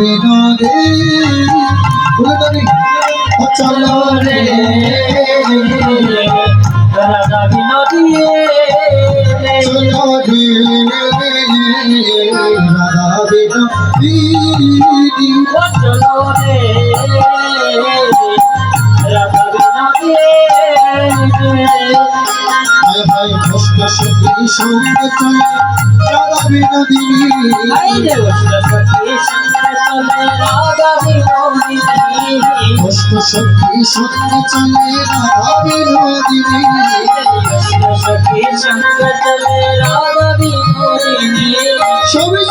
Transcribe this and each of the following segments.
বিনোদে চলো রে রাধা বিনোদী চলো রে রাধা বিনোদী চলো রে রাধা বিনোদী হায় হায় ভস্ত সখী সঙ্গে চলে রাধা বিনোদিনী ভস্ত সখী সঙ্গে চলে রাধা বিনোদিনী সবই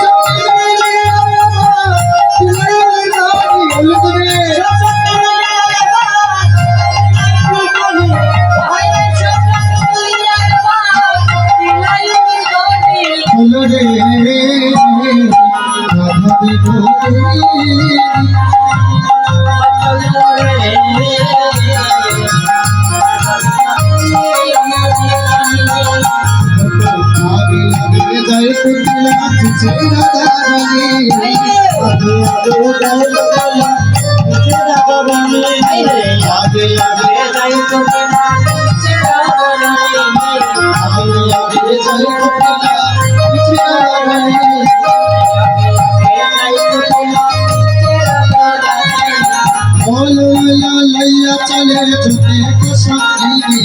लैया चले झूठे को संगी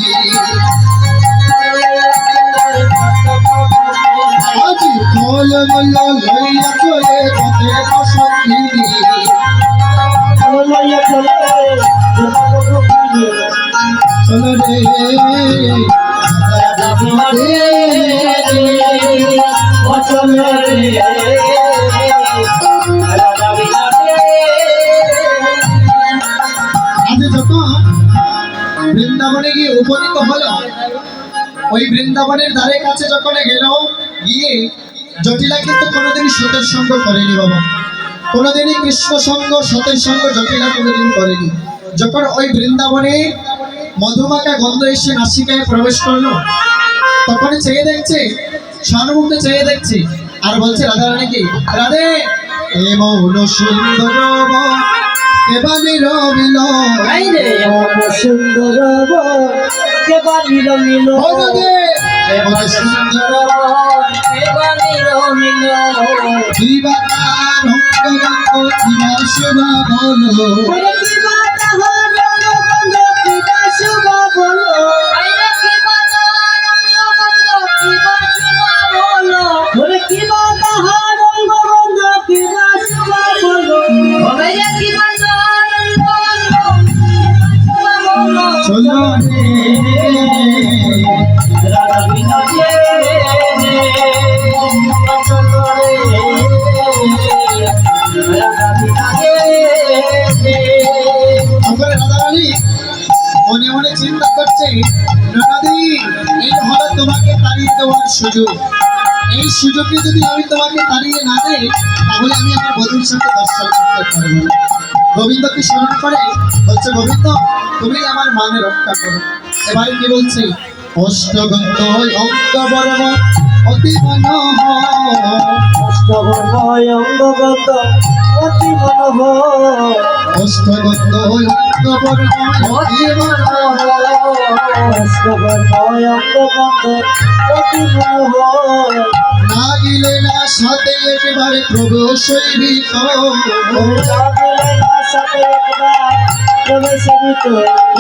आज बोल मल्ला लैया चले झूठे को संगी चलो रे বৃন্দাবনে গিয়ে উপনীত হলো ওই বৃন্দাবনের ধারে কাছে যখন গেল গিয়ে জটিলা কিন্তু কোনোদিনই সতের সঙ্গ করেনি বাবা, কোনোদিনই কৃষ্ণ সঙ্গ সতের সঙ্গ জটিলা কোনোদিন করেনি। যখন ওই বৃন্দাবনে মধুমাখা গন্ধ এসে নাসিকায় প্রবেশ করলো তখন চেয়ে দেখছে, স্বর্ণমুখে চেয়ে দেখছে আর বলছে রাধারানীকে, রাধে এ মৌন সুন্দর কেবালির মিল সুন্দর কেবালির মিল এমন সুন্দর কেবালির মিল দিবাকার অঙ্গগঙ্গ দিবা শুভা বলো চলো রাধা বিনোদী চলো রাধা বিনোদী রাধারানী মনে মনে চিন্তা করছে, ননাদি এই হলো তোমাকে তাড়িয়ে দেওয়ার সুযোগ, এই সুযোগে যদি আমি তোমাকে তাড়িয়ে না দেই তাহলে আমি আমার বধূর সাথে দর্শন করতে পারবো না। গোবিন্দকে স্মরণ করে বলছে, গোবিন্দ তুমি আমার মানে রক্ষা করো। এবারে কি বলছে, অষ্টগন্ধ অঙ্গ বর্ম অতি মনোহর অষ্টবর্ণ অঙ্গগত অতি মনোহর অষ্টগন্ধ অঙ্গ বর্ম অতি মনোহর অষ্টবর্ণ অঙ্গগত অতি মনোহর লাগিলে না সাথে একেবারে প্রভু সৈবিক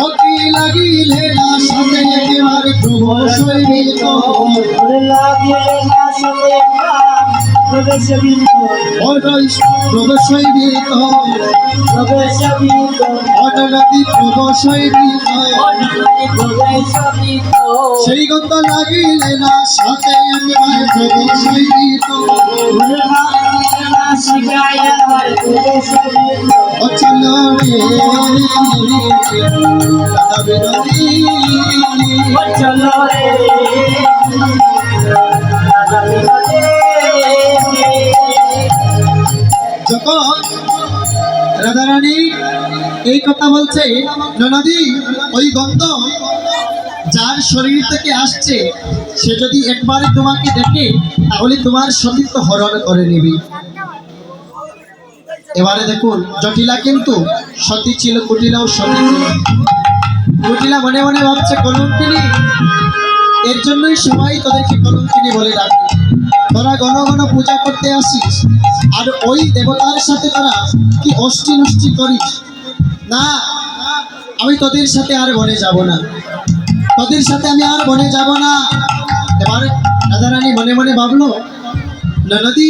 অতি লাগিলে না সাথে একেবারে প্রভু সৈবিক প্রভু সৈবিক অননদী প্রভু সৈবিক সেই গন্ধ লাগিলে না সাথে একেবারে প্রভু সৈবিক চলো রে রাধা বিনোদী চলো রে রাধা বিনোদী যখন রাধারানী এই কথা বলছে, ননাদি ওই গন্ধ যার শরীর থেকে আসছে সে যদি একবারে তোমাকে দেখে তাহলে তোমার সতীত্ব হরণ করে নেবে। এবারে দেখুন জটিলা কিন্তু সতী ছিল, কুটিলাও সতী ছিল। কুটিলা মনে মনে ভাবছে কলঙ্কিনী, এর জন্যই সবাই তোদেরকে কলঙ্কিনী বলে ডাকে। তোরা ঘন ঘন পূজা করতে আসিস আর ওই দেবতার সাথে তোরা কি অষ্টি নষ্টি করিস। না, আমি তোদের সাথে আর বনে যাব না, তোদের সাথে আমি আর বনে যাব না। এবার রাধারানী মনে মনে ভাবলো, ননদী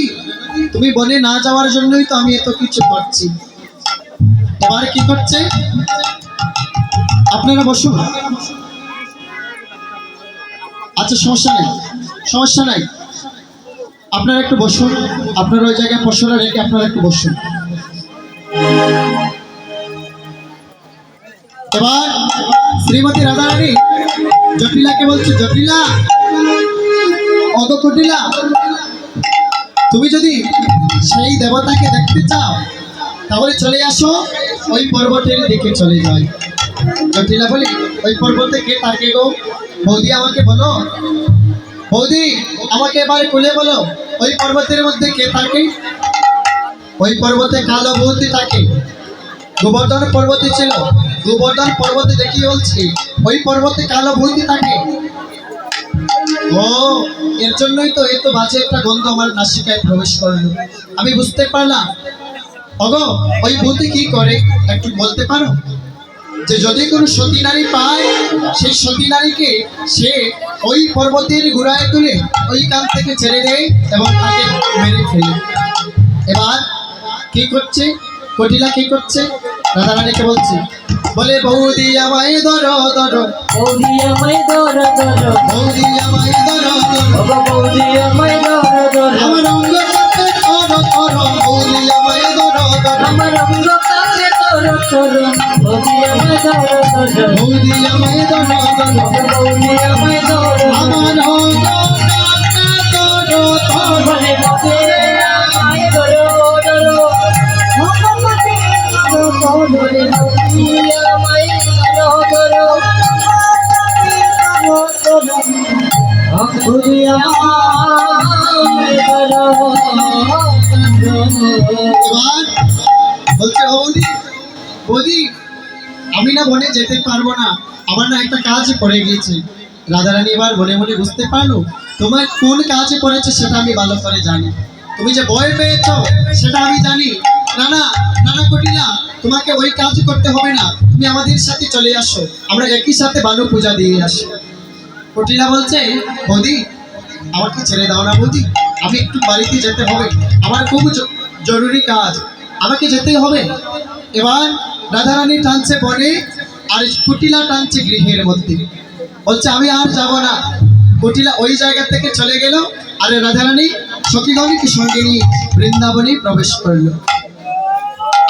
তুমি বনে না যাওয়ার জন্যই তো আমি এত কিছু করছি। এবার কি করছে, আপনারা বসুন। আচ্ছা সমস্যা নেই, সমস্যা নাই, আপনারা একটু বসুন। আপনারা ওই জায়গায় পশরা রেখে আপনারা একটু বসুন। এবার শ্রীমতী রাধারানী জটিলাকে বলছে, জটিলা, অগ কুটিলা, তুমি যদি সেই দেবতাকে দেখতে চাও তাহলে চলে আসো, ওই পর্বতের দিকে চলে যাই। জটিলা বলি, ওই পর্বতে কে থাকে গো? বৌদি আমাকে বলো, বৌদি আমাকে এবারে খুলে বলো, ওই পর্বতের মধ্যে কে থাকে? ওই পর্বতে কালো বৌদি থাকে। গোবর্ধন পর্বতে ছিল, গোবর্ধন পর্বতে দেখি বলছি ওই পর্বতে কালো বৌদি থাকে। ও, এর জন্যই তো এত বাজে একটা গন্ধ আমার নাসিকায় প্রবেশ করলো। আমি বুঝতে পারলাম। ওগো, ওই ভূতি কি করে একটু বলতে পারো? যে যদি কোনো সতী নারী পায়, সেই সতী নারীকে সে ওই পর্বতের গুড়ায় তুলে ওই কাল থেকে ছেড়ে দেয় এবং তাকে মেরে ফেলে। এবার কি করছে কটিলা, কি করছে? রাধারানীকে বলছে, বলে বৌদি আমায় ধরো ধরো, বৌদি আমায় ধরো ধরো, বৌদি আমায় ধরো ধরো, ওগো বৌদি আমায় ধরো ধরো, আমার অঙ্গ কাছে ধরো ধরো, বৌদি আমায় ধরো ধরো, আমার অঙ্গ কাছে ধরো ধরো, বৌদি আমায় ধরো ধরো, বৌদি আমায় ধরো ধরো, বৌদি আমায় ধরো, আমার অঙ্গ কাছে ধরো ধরো, বলে বৌদি আমায় ধরো ধরো, ভগবতী ধরো বলে বৌদি আমায় ধরো ধরো, বৌদি আমায় ধরো ধরো। এবার বলছে, বৌদি বৌদি আমি না বনে যেতে পারবো না, আমার না একটা কাজ পড়ে গিয়েছে। রাধারানী এবার মনে মনে বুঝতে পারলো তোমার কোন কাজে পড়েছে সেটা আমি ভালো করে জানি। তুমি যে ভয় পেয়েছো সেটা আমি জানি। না না না না কটিলা, তোমাকে ওই কাজ করতে হবে না, তুমি আমাদের সাথে চলে আসো, আমরা একই সাথে বানু পূজা দিয়ে আসি। কটিলা বলছে, বৌদি আমাকে ছেড়ে দাও না বৌদি, আমি একটু বাড়িতে যেতে হবে, আমার খুব জরুরি কাজ, আমাকে যেতেই হবে। এবার রাধারানী টানছে বনে আর কুটিলা টানছে গৃহের মধ্যে। বলছে আমি আর যাব না। কুটিলা ওই জায়গা থেকে চলে গেল আর রাধারানী সখীগণকে সঙ্গে নিয়ে বৃন্দাবনে প্রবেশ করলো।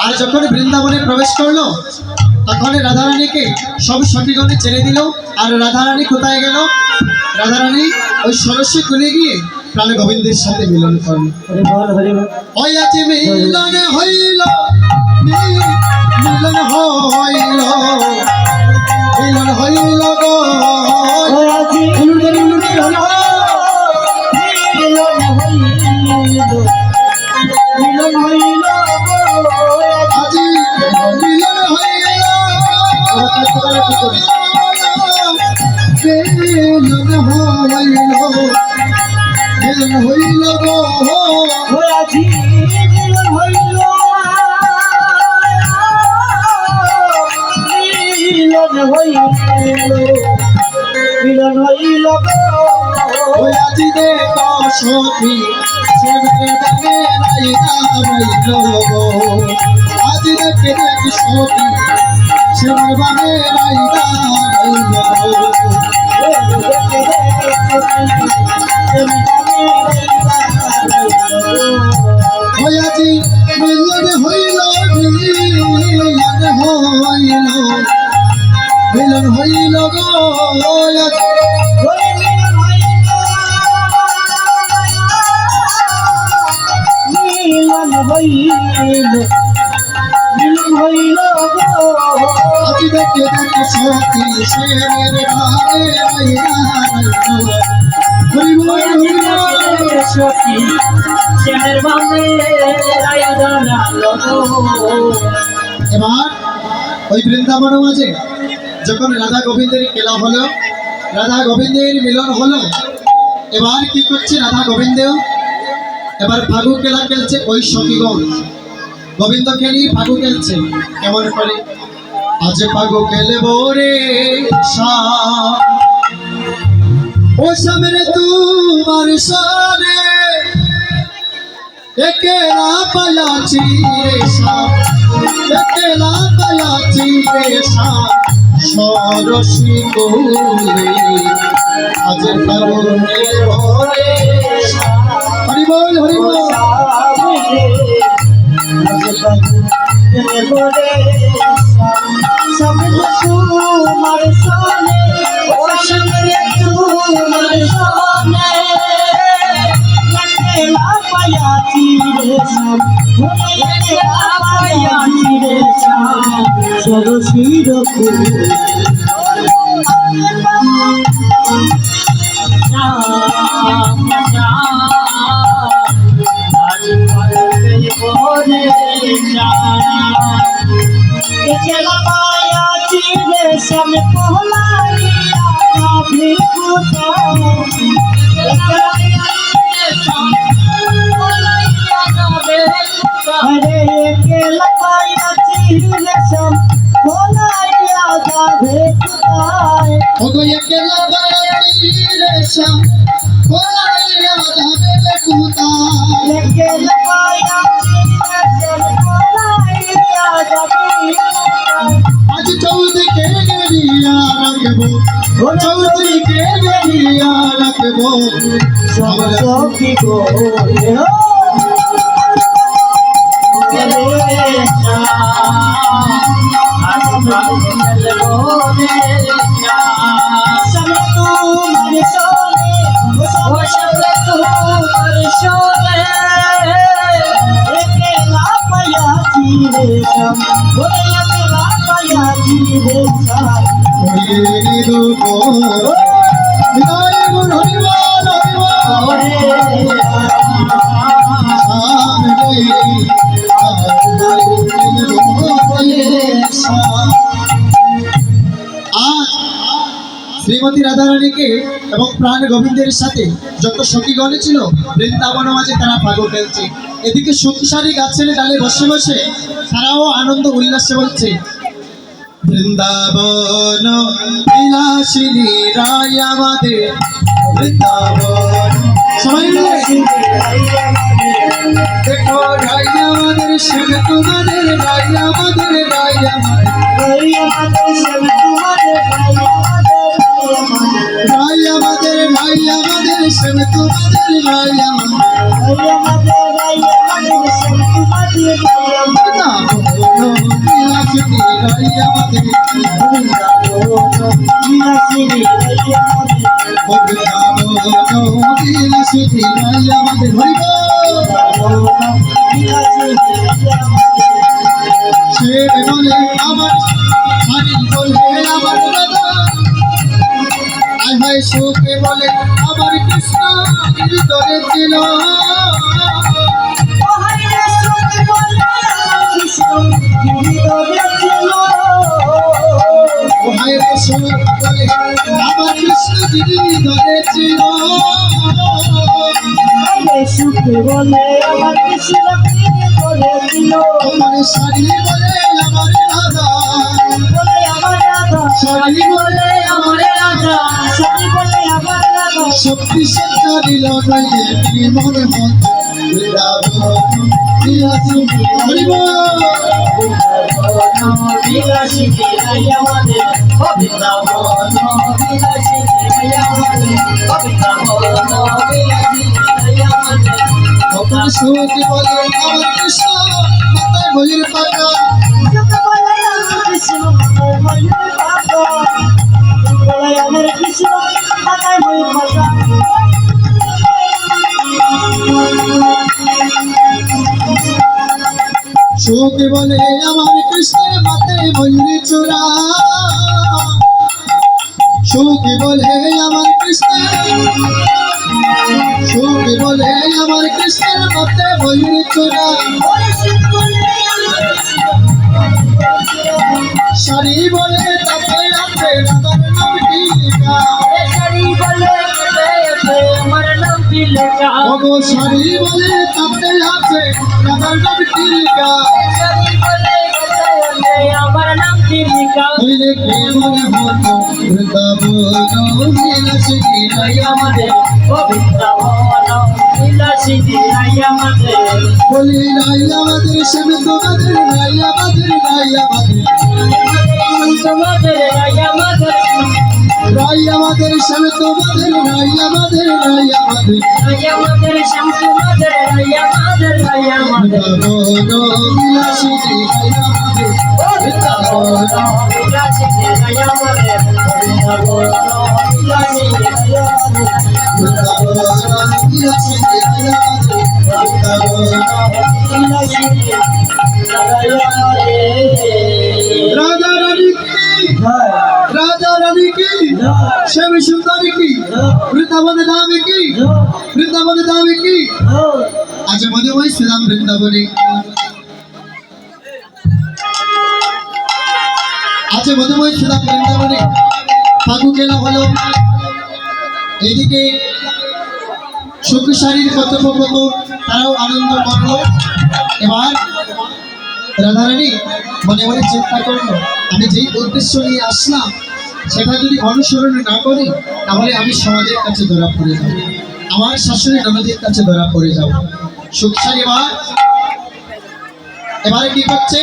আর যখন বৃন্দাবনে প্রবেশ করলো তখন রাধারানীকে সব সখীগণে ছেড়ে দিল। আর রাধারানী কোথায় গেল? রাধারানী ওই সরস্বী কুলে গিয়ে প্রাণ গোবিন্দের সাথে মিলন করল। হরি বল হরি বল। ওই আছে মিলন হইল, মিলন হইল, মিলন হইল গো। আজি মিলন হইল, মিলন হইল আজি মিলন হইল, মিলন হইল, মিলন হইল গো। আজি মিলন হইল, মিলন হইল, মিলন হইল ওই আজি দেখ সখী সেবে দাগে রাইতা রাইল গো। আজি দেখে দেখ সখী সেবে দাগে রাইতা রাইল গো। ওই আজি মিলন হইল, মিলন হইল, মিলন হইল গো। মিলন হইল, মিলন হইল আজি দেখে দেখ সখী সেবে দাগে রাইতা রাইল গো। হরি বল হরি বল। সখী শ্যামের বামে আয়োজন এবার ওই বৃন্দাবন মাঝে যখন রাধা গোবিন্দের খেলা হলো, রাধা গোবিন্দের মিলন হলো, এবার কি করছে রাধা গোবিন্দ? এবার ফাগু খেলা খেলছে ওই সখীগণ, গোবিন্দকে নিয়ে ফাগু খেলছে। কেমন করে? আজ ফাগু খেলবো রে শ্যাম, ও সামনে তোমার সারে একেলা পায়াছি রে শ্যাম, একেলা পায়াছি রে শ্যাম, সরসী গৌরে আজ ফাগু খেলবো রে শ্যাম। হরি বল হরি বল। তোমার সামনে ও সামনে তোমার সামনে একেলা পায়াছি রে শ্যাম, একেলা পায়াছি রে শ্যাম, সরসীর ফুল चला पाया चीरे सम पहलाइया काफी कुता अरे केला पाया चीरे सम पहलाइया काफी कुता ওগো একেলা পায়াছি রে শ্যাম, ওলাইয়া যাবে কোথায়? केला पाया चीरे सम पहलाइया काफी আজ চৌদিকে গেরিয়া রাখবো, চৌদিকে গেরিয়া রাখবো, सब सखी को হরি রূপো বিদায় গুণ হরি বল হরি বল। শ্যাম রে শ্যাম। আজ শ্রীমতী রাধারানীকে এবং প্রাণ গোবিন্দের সাথে যত সখীগণ ছিল বৃন্দাবন মাঝে তারা ফাগু খেলছে। এদিকে শক্তিশালী গাছের ডালে বসে বসে তারাও আনন্দ উল্লাসে বলছে, বৃন্দাবন বিলাসিনী রায় আমাদের বৃন্দাবন। সবাই মিলে দেখো রায় আমাদের, শ্যাম তোমাদের রায় আমাদের, রায় আমাদের, রায় আমাদের, রায় আমাদের, শ্যাম তোমাদের রায় আমাদের। বৃন্দাবন বিলাসিনী রায় আমাদের, বৃন্দাবন বিলাসিনী রায় আমাদের। হরি বল। সে বলে আমার হারি বলে আমার দাদা, আয় হায় সুখে বলে আমার কৃষ্ণ হৃদয়ে ছিল। ও হায় রে সুখ বলে আমার কৃষ্ণ হৃদয়ে ছিল। বলে আমার কৃষ্ণ বলেছিল, তোমার শাড়ি বলে আমার রাধা, বলে আমার রাধা, শাড়ি বলে আমার রাধা, সবই বলে আমার রাধা, শক্তি সত্তা দিল নইলে নির্মল মন। বৃন্দাবন বিলাসিনী হরি বল। বিলাসী বিলাই আমাদের বৃন্দাবন, বিলাসী বিলাই আমাদের বৃন্দাবন, বিলাসী বিলাই আমাদের। তোমার সুখ বলে আমার কৃষ্ণ মাথায় বলির পাকা, বলে আমার কৃষ্ণ ময়ূর পাতা, বলে আমার কৃষ্ণ মাথায় ময়ূর পাতা। সুখ বলে আমার কৃষ্ণের মাথায় ময়ূরী চূড়া, সুখ বলে আমার কৃষ্ণের চোরা শাড়ি বলে তাতে আছে রাধার নাম টিকা শাড়ি বলে আমার নাম টিকা ওগো শাড়ি বলে তাতে আছে রাধার নাম টিকা শাড়ি বলে আমার নাম টিকা হইলে কে মনে হতো বৃন্দাবন বিলাসিনী নাই আমাদের বৃন্দাবন বিলাসিনী নাই আমাদের বলি নাই আমাদের সেবে তোমাদের নাই আমাদের নাই আমাদের তোমাদের নাই আমাদের নাই আমাদের সেবে তোমাদের নাই আমাদের নাই আমাদের নাই আমাদের শ্যাম তোমাদের নাই আমাদের নাই আমাদের বৃন্দাবন বিলাসিনী নাই আমাদের বৃন্দাবন বিলাসিনী নাই আমাদের বৃন্দাবন বিলাসিনী নাই আমাদের বৃন্দাবন বিলাসিনী নাই আমাদের বৃন্দাবন বিলাসিনী নাই আমাদের রাজা রানী কি রাজা রানী কি শ্যাম সুন্দরী কি বৃন্দাবনে ধামে কি বৃন্দাবনে ধামে কি আজ মধুময় শ্রীরাম বৃন্দাবনে আজ মধুময় শ্রীরাম বৃন্দাবনে ফাগু কেনা হলো এদিকে শক্তিশালীর কর্তব্যরত তারাও আনন্দ করলো এবার রাধারানী মনে মনে চিন্তা করলো আমি যেই উদ্দেশ্য নিয়ে আসলাম সেটা যদি অনুসরণ না করি তাহলে আমি সমাজের কাছে ধরা পড়ে যাব আমার শাশুড়ি ননদের কাছে ধরা পড়ে যাব সুখশালী এবারে কি করছে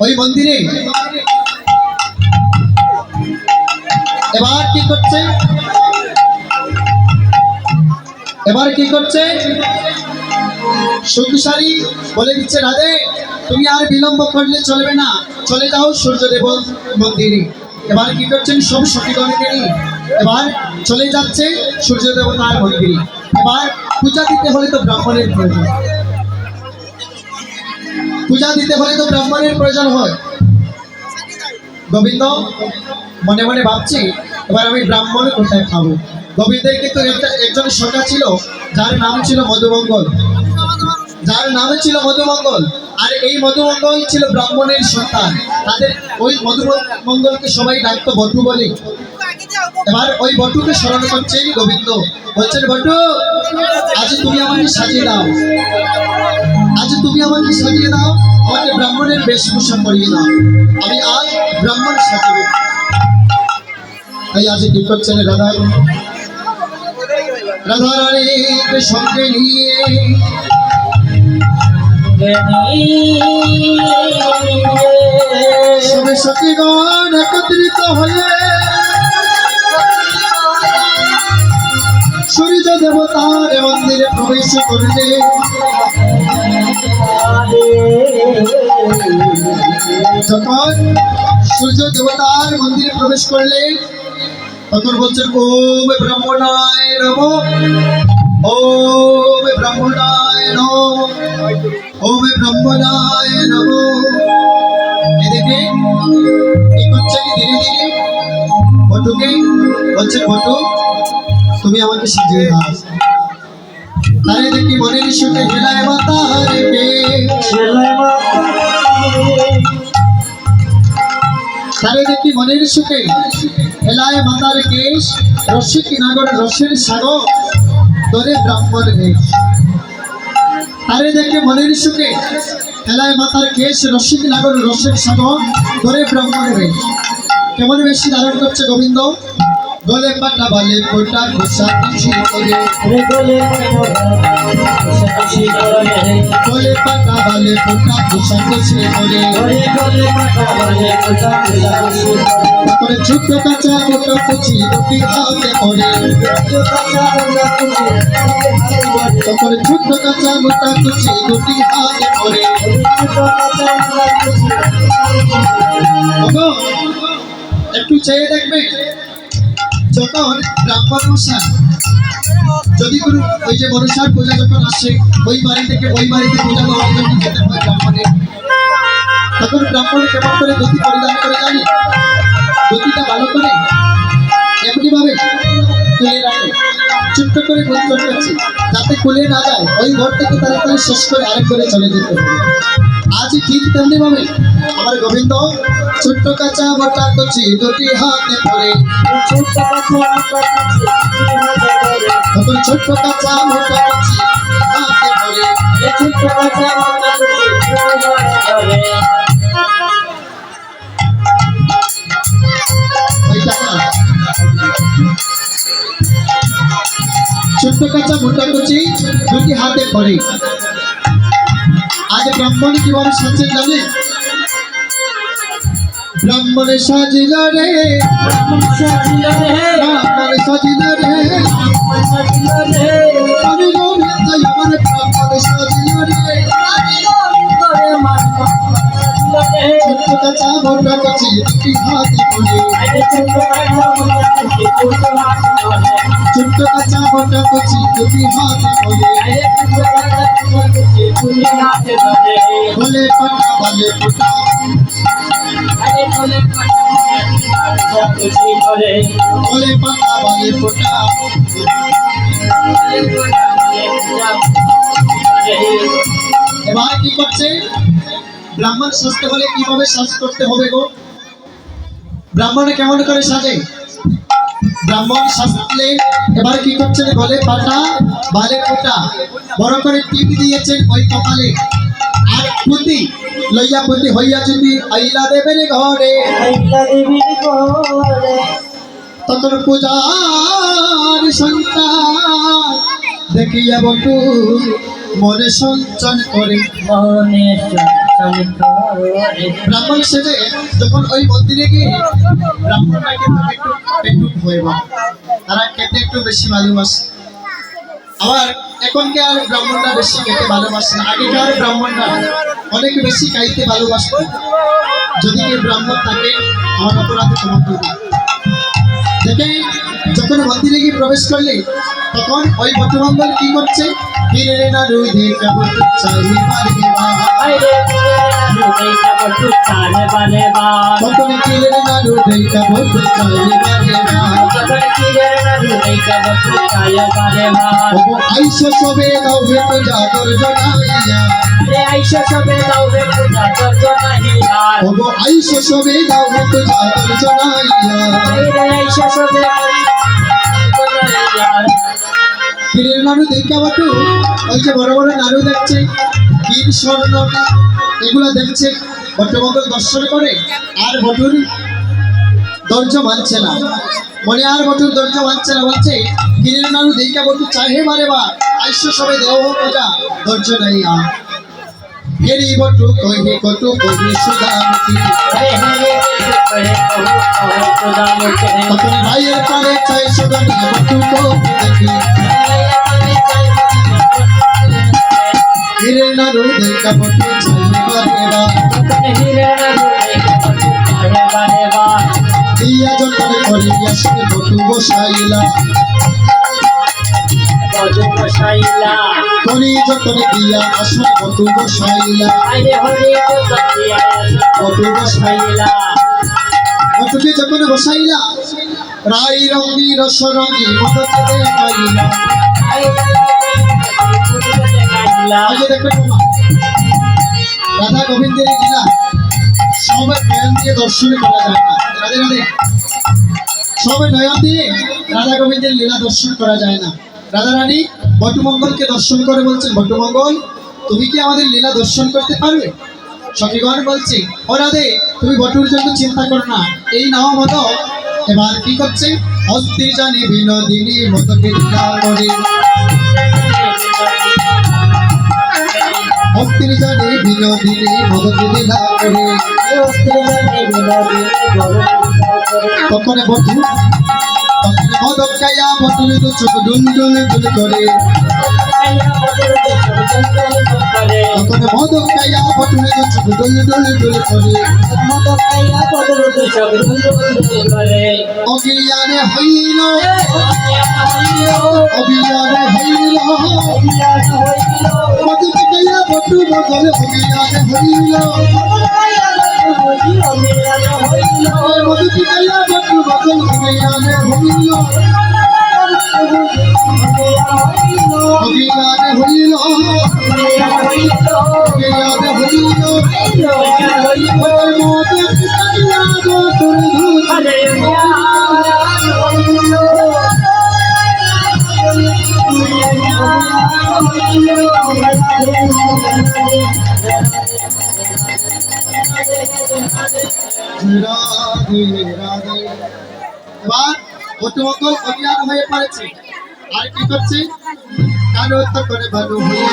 ওই মন্দিরে এবার কি করছে এবার কি করছে শক্তিশালী বলে দিচ্ছে রাধে তুমি আর বিলম্ব করলে চলবে না চলে যাও সূর্যদেব মন্দিরে এবার কি করছেন সব সখীগণকে নিয়ে এবার চলে যাচ্ছে সূর্য দেবতার মন্দিরে এবার পূজা দিতে হলে তো ব্রাহ্মণের প্রয়োজন পূজা দিতে হলে তো ব্রাহ্মণের প্রয়োজন হয় গোবিন্দ মনে মনে ভাবছি এবার আমি ব্রাহ্মণ কোথায় খাবো গোবিন্দের কিন্তু একজন সখা ছিল যার নাম ছিল মধুমঙ্গল যার নাম ছিল মধুমঙ্গল আর এই মধুমঙ্গল ছিল ব্রাহ্মণের সন্তান তাদের ওই মধুমঙ্গলকে সবাই ডাকতো বটু বলে এবার ওই বটুকে স্মরণ করছেন গোবিন্দ বলছেন বটু আজ তুমি আমাকে সাজিয়ে দাও আজ তুমি আমাকে সাজিয়ে দাও আমাকে ব্রাহ্মণের বেশভূষা করিয়ে দাও আমি আজ ব্রাহ্মণ সাজিয়ে তাই আজ কি করছেন রাধারানীকে সঙ্গে নিয়ে সবে সখীগণ একত্রিত হয়ে সূর্য দেবতার মন্দিরে প্রবেশ করলে যখন সূর্য দেবতার মন্দিরে প্রবেশ করলে তখন বলছেন ওম ব্রহ্মণায় নমঃ ওম ব্রহ্মণায় নমঃ ওম ব্রহ্মণায় নমঃ এদিকে কি করছে ধীরে ধীরে বটুকে বলছে বটু তুমি আমাকে সাজিয়ে দাও তারে দেখি মনের সুখে হেলায় মাতারে কে তারে দেখি মনের সুখে হেলায় মাতার কেশ রসিক নাগর রসের সাগর তোরে ব্রাহ্মণ বেশ তারে দেখে মনের সুখে হেলায় মাতার কেশ রসিক নাগর রসের সাগর তোরে ব্রাহ্মণ বেশ কেমন বেশি ধারণ করছে গোবিন্দ গলে পাটা বলে ফোটা ঘোষা খুশি করে গলে পাটা বলে ফোটা ঘোষা খুশি করে তারপরে ছোট্ট কাঁচা মোটা কুচি দুটি হাতে করে তারপরে ছোট্ট কাঁচা মোটা কুচি দুটি হাতে করে একটু চেয়ে দেখবে যখন ব্রাহ্মণ মশাই যদি কোনো ওই যে মনসার পূজা যখন আসে ওই বাড়ি থেকে ওই বাড়িতে পূজা দেওয়ার জন্য যেতে হয় ব্রাহ্মণের তখন ব্রাহ্মণ কেমন করে ধুতি পরিধান করে জানি ধুতিটা ভালো করে এমনি ভাবে তুলে রাখে ছোট্ট করে গোল করতেছে যাতে যাতে কুলে না যায় ওই ঘর থেকে তাড়াতাড়ি শেষ করে আরেক করে চলে যেতে হবে। আজই ঠিক তেমনি ভাবে আমার গোবিন্দ ছোট্ট কাঁচা বাটা কচি দুটি হাতে পড়ে, ছোট্ট কথা তখন ছোট্ট কাঁচা মোটা কচি হাতে পড়ে, ছোট্ট কথা ওই টাকা ছোট্ট কাঁচা মোটা কচি দুটি হাতে পড়ে। আজ ব্রাহ্মণ কিভাবে সাজছেন জানে? ব্রাহ্মণে সাজিল রে, ব্রাহ্মণে সাজিল রে, আমি গোবিন্দ আমার ব্রাহ্মণে সাজিল রে, ছোট্ট কাঁচা মোটা কচি দুটি হাতে পড়ে, ছোট্ট কাঁচা মোটা কচি দুটি হাতে পড়ে, বলে পাটা বলে পোটা, বলে পাটা বলে পোটা। এবার কি করছে? ব্রাহ্মণ সাজতে হলে কিভাবে সাজ করতে হবে গো? ব্রাহ্মণে কেমন করে সাজে? ব্রাহ্মণ সাজলে এবার কি করছেন? গলে পাটা বালে ফোটা, বড় করে টিপ দিয়েছেন ওই কপালে, আর পুঁতি লইয়া পুঁতি হইয়া যদি আইলা দেবেন ঘরে, তখন পূজার সন্তান দেখিয়া বটু মনে সঞ্চন করে। ব্রাহ্মণ সেজে যখন ওই মন্দিরে গিয়ে ব্রাহ্মণরা কিন্তু একটু পেটুক হয়ে বা তারা খেতে একটু বেশি ভালোবাসে। আবার এখনকার ব্রাহ্মণরা বেশি খেতে ভালোবাসে না, আগেকার ব্রাহ্মণরা অনেক বেশি খাইতে ভালোবাসত। যদি কেউ ব্রাহ্মণ থাকে আমার অপরাধ ক্ষমা করবে। দেখে যখন মন্দিরে গিয়ে প্রবেশ করলে তখন ওই বটমঙ্গল কি করছে? ফিরে না রুই দেখা বটু চাই তখন ফিরে না রুই দেখা বটু চাই আইসো সবে দাও হে পূজা তোর জনাইয়া, আইসা সবে দাও রে পূজা তোর জনাইয়া, আইসো সবে দাও হে পূজা তোর জনাইয়া, আইসা সবে ফিরে নাড়ু দেখা বটু ওই যে বড় বড় নাড়ু দেখছে বীর স্বর্ণ এগুলা দেখছে, বটমঙ্গল দর্শন করে আর বটুর দর্জ মানছে না, মনে আর বটুর দর্জ মানছে না, বলছে ফিরে নাড়ু দেখা বটু চাহে বারে বা আইসো সবে দেহ পূজা দর্জ নাই আর হেরি বটু কইবে কটু কইবে সুদামতি, তখন ভাইয়ের পরে চাই সুদামি বটু কবি দেখি, ফিরে নাড়ু দেখা বটু চাহে বারে বা দিয়া যখন করিয়া সে বটু বসাইলা, করি যখন দিয়া আসন বটু বসাইলা, বটু বসাইলা, বটুকে যখন বসাইলা রাই রঙ্গি রস রঙ্গি মদতে দেখাইলা। দেখো রাধা গোবিন্দের লীলা সবাই নয়ন দিয়ে দর্শন করা যায় না, রাধে রাধে, সবাই নয়ন দিয়ে রাধা গোবিন্দের লীলা দর্শন করা যায় না। রাধা রানী বটুমঙ্গলকে দর্শন করে বলছেন, বটুমঙ্গল তুমি কি আমাদের লীলা দর্শন করতে পারবে? সখীগণ বলছে, ও রাধে তুমি বটুর জন্য চিন্তা করো না, এই নাও মত। এবার কি করছে? হস্তি জানি বিনোদিনী মতকে লীলা করে, হস্তি জানি বিনোদিনী মতকে লীলা করে, তখন বটু মদক খাইয়া বটুর দু চোখ ডুল ডুল ডুল করে, তখন মদক খাইয়া বটুর দু চোখ ডুল ডুল ডুল করে, অজ্ঞানে হইল অজ্ঞানে হইল মদক খাইয়া বটু বদলে অজ্ঞানে হইল, মদক খাইয়া বটু বদল অজ্ঞানে হইল, অজ্ঞান হইল অজ্ঞান হইল ওর মত কালিয়া গো তোর ধূত রাধে রাধে। এবার অটোমঙ্গল অজ্ঞান হয়ে পড়েছে আর কি করছে কান উত্তর করে ভালো হইয়া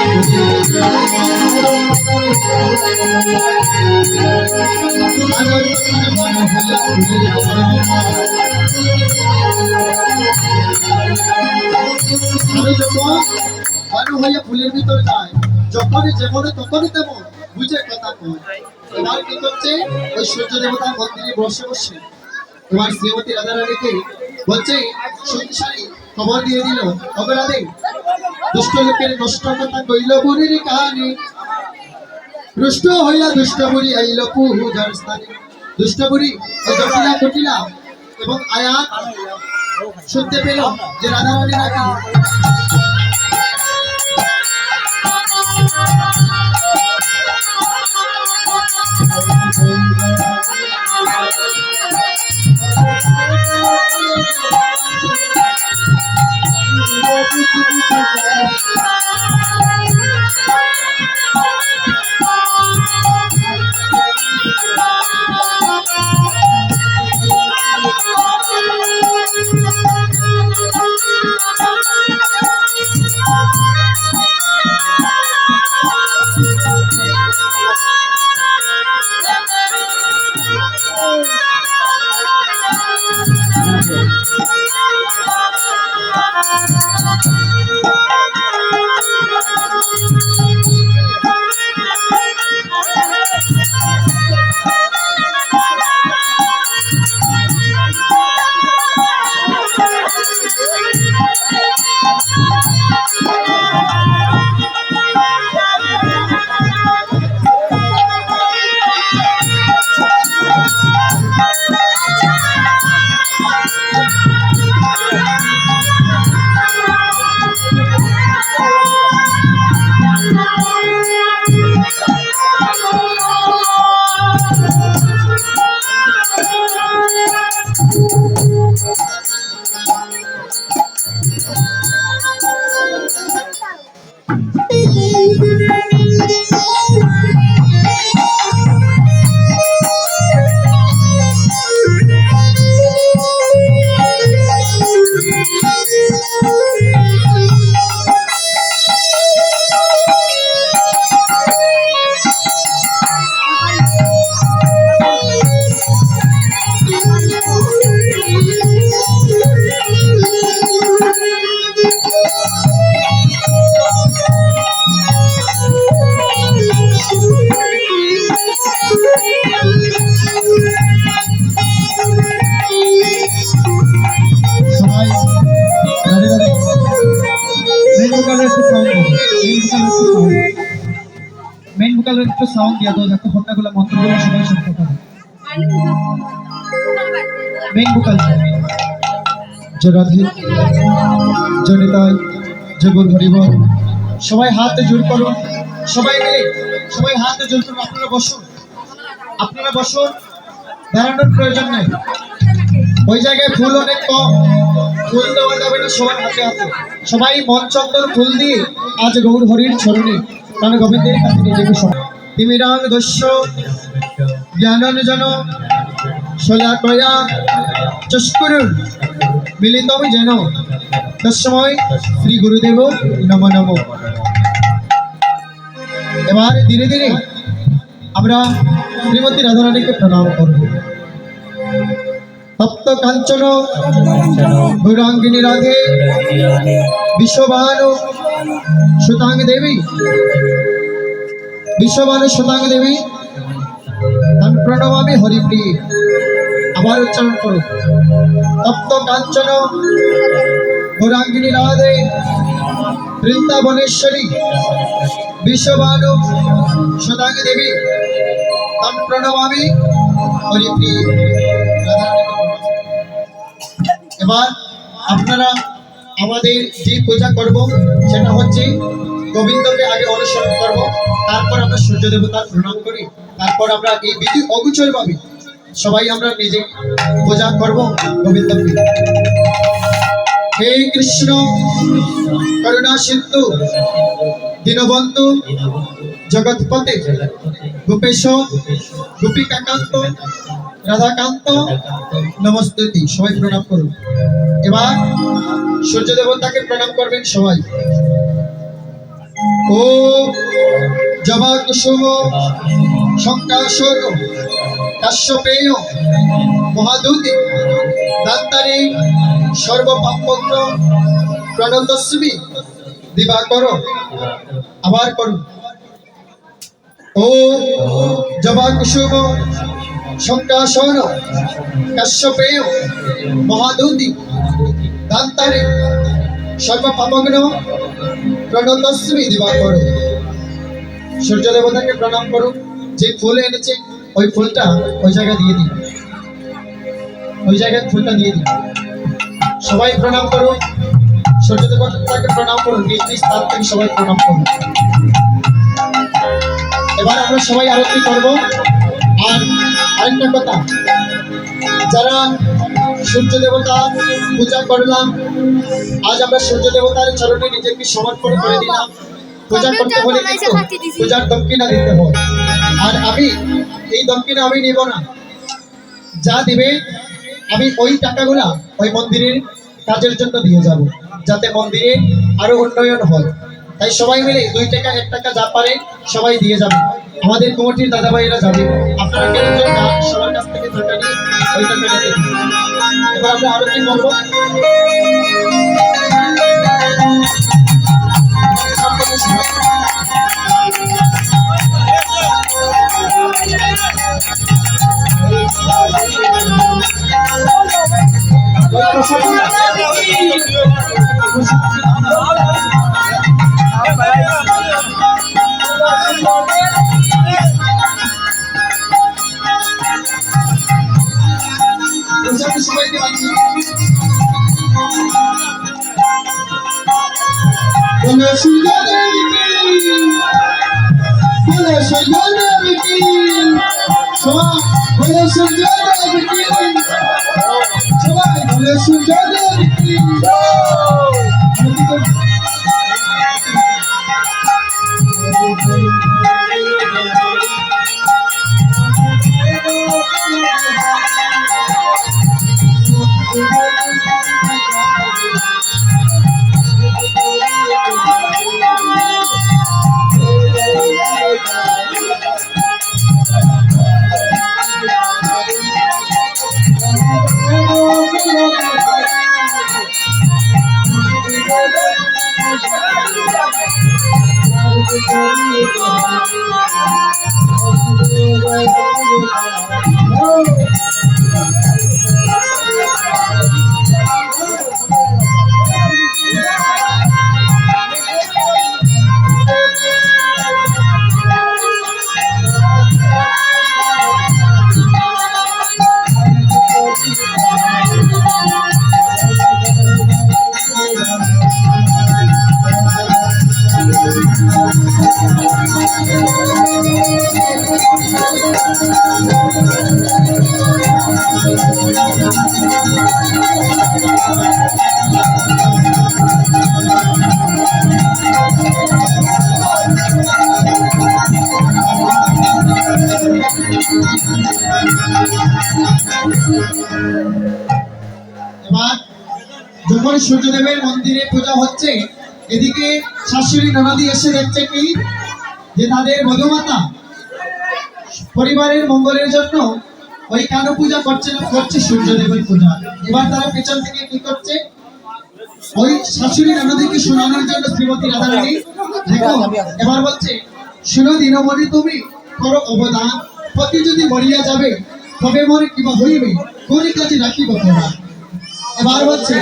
ভালো হইয়া ফুলের ভিতর যায় যখনই যেমন তখনই তেমন বুঝে কথা কয়। এবার কি করছে ওই সূর্য দেবতা মন্দিরে বসে বসে তোমার শ্রীমতী রাধা রানীকে বলছে সংসারী খবর দিয়ে দিল অপরাধে দুষ্ট লোকের নষ্ট কথা কইল বুড়ির কানে রুষ্ট হইয়া দুষ্ট বুড়ি আইল পূজার স্থানে। দুষ্ট বুড়ি ওই জটিলা কুটিলা এবং আয়াত শুনতে পেল যে রাধা রানী নাকি মেইন ভোকালের একটু সাউন্ড দিয়া দাও যাতে হট্টাগুলো মন্ত্রগুলো সবাই শুনতে পারে। মেইন ভোকাল জরাধি জনিতাই জগর হরিবল সবাই হাতে জোর করুন সবাই মিলে সবাই হাতে জোর করুন। আপনারা বসুন দাঁড়ানোর প্রয়োজন নেই। ওই জায়গায় ফুল অনেক কম ফুল দেওয়া যাবে না সবার হাতে হাতে সবাই মন চন্দন ফুল দিয়ে আজ গৌর হরির চরণে কারণ গোবিন্দের কাছে নিজেকে তিমিরাং দস্য জ্ঞানঞ্জন শলাকয়া চস্কুরুর মিলিতম যেন তস্ময় শ্রী গুরুদেব নমো নমো। এবার ধীরে ধীরে আমরা শ্রীমতী রাধারানীকে প্রণাম করব। তপ্ত কাঞ্চন গৌরাঙ্গিনী রাধে বিশ্বভানু সুতাঙ্গ দেবী বিশ্বভানু সুতাঙ্গ দেবী তান প্রণমামি হরিপ্রিয়ে। আবার উচ্চারণ করো তপ্ত কাঞ্চন গৌরাঙ্গিনী রাধে বৃন্দাবনেশ্বরী বিশ্বভানু সুতাঙ্গ দেবী তান প্রণমামি হরিপ্রিয়ে। এবার আপনারা আমাদের যে পূজা করব সেটা হচ্ছে গোবিন্দকে আগে অনুসরণ করব, তারপর আমরা সূর্য দেবতার প্রণাম করি, তারপর আমরা এই বিধি অগোচর ভাবে সবাই আমরা নিজে পূজা করব গোবিন্দকে। হে কৃষ্ণ করুণা সিন্ধু দীনবন্ধু জগৎপতে গোপেশ গোপিকাকান্ত রাধাকান্ত নমস্তুতি। সবাই প্রণাম করুন। এবার সূর্য দেবতাকে প্রণাম করবেন সবাই। ও জবা কুসুম শঙ্কাসন কাশ্যপেয় মহাদূতি দান্তারি সর্বপাপগ্ন প্রণতস্মি দিবাকর। আবার করুন। ও জবা কুসুম শঙ্কাসন কাশ্যপেয় মহাদূতি দান্তারি সর্বপাপগ্ন প্রণতস্মি দিবাকর। সূর্য দেবতাকে প্রণাম করুন। যে ফুল এনেছে ওই ফুলটা ওই জায়গায় দিয়ে দিন, ওই জায়গায় ফুলটা দিয়ে দিন। সবাই প্রণাম করুন। সূর্য দেবতাকে প্রণাম করুন। নিজ নিজ স্থান থেকে সবাই প্রণাম করুন। এবার আমরা সবাই আরতি করব। আর আরেকটা কথা, যারা সূর্য দেবতা পূজা করলাম, আজ আমরা সূর্য দেবতার চরণে নিজেকে সমর্পণ করে দিলাম। পূজা করতে হলে কিন্তু পূজার দক্ষিণা দিতে হয়। আর আমি এই দক্ষিণা আমি নিব না, যা দিবে আমি ওই টাকাগুলা ওই মন্দিরের কাজের জন্য দিয়ে যাব, যাতে মন্দিরে আরো উন্নয়ন হয়। তাই সবাই মিলে 2 টাকা 1 টাকা যা পারে সবাই দিয়ে যাবে। আমাদের কমিটির দাদা ভাইরা যাবে। আপনারা কেউ যান, সবার কাছ থেকে টাকা নিয়ে ওই টাকা নিতে দিন। এবার আমরা আরতি করবো। সবাইকে বাঁচিয়ে বলে সূর্যদেব কি, বলে সূর্যদেব কি, সবাই বলে সূর্যদেব কি, সবাই বলে সূর্যদেব কি। এবার যখন সূর্যদেবের মন্দিরে পূজা হচ্ছে, এদিকে শাশুড়ি ননদি এসে দেখছে কি যে তাদের মধুমাতা পরিবারের মঙ্গলের জন্য ওই কানো পূজা করছে সূর্যদেবের পূজা। এবার তারা পেছন থেকে কি করছে, ওই শাশুড়ি ননদিকে শোনানোর জন্য শ্রীমতী রাধারানী দেখো এবার বলছে, শুনো দিনমণি তুমি করো অবদান, পতি যদি মরিয়া যাবে তবে মরে কিবা হইবে, কোন কাজে রাখিব তোরা। এবার বলছে,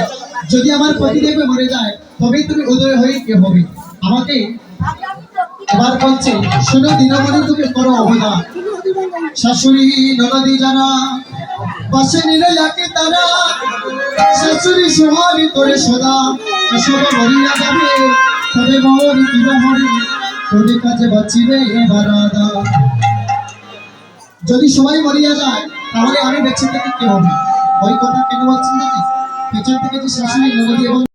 যদি আমার পতিদেবে মরে যায় তবেই তুমি উদয় হয়ে কে হবে আমাকে। এবার বলছে, শুনো দিনমণি তুমি করো অবদান। শাশুড়ি ননদি জানা পাশে নিলে লাগে তারা, শাশুড়ি সোহানি তোরে সদা সবাই মরিয়া যাবে তবে মোর বিবাহরে তোদের কাছে বাঁচিবে এবার আদা। যদি সবাই মরিয়া যায় তাহলে আমি বেঁচে থেকে কে হবে? ওই কথা কেন বলছেন জানি? পেছন থেকে যে শাশুড়ি নদী এবং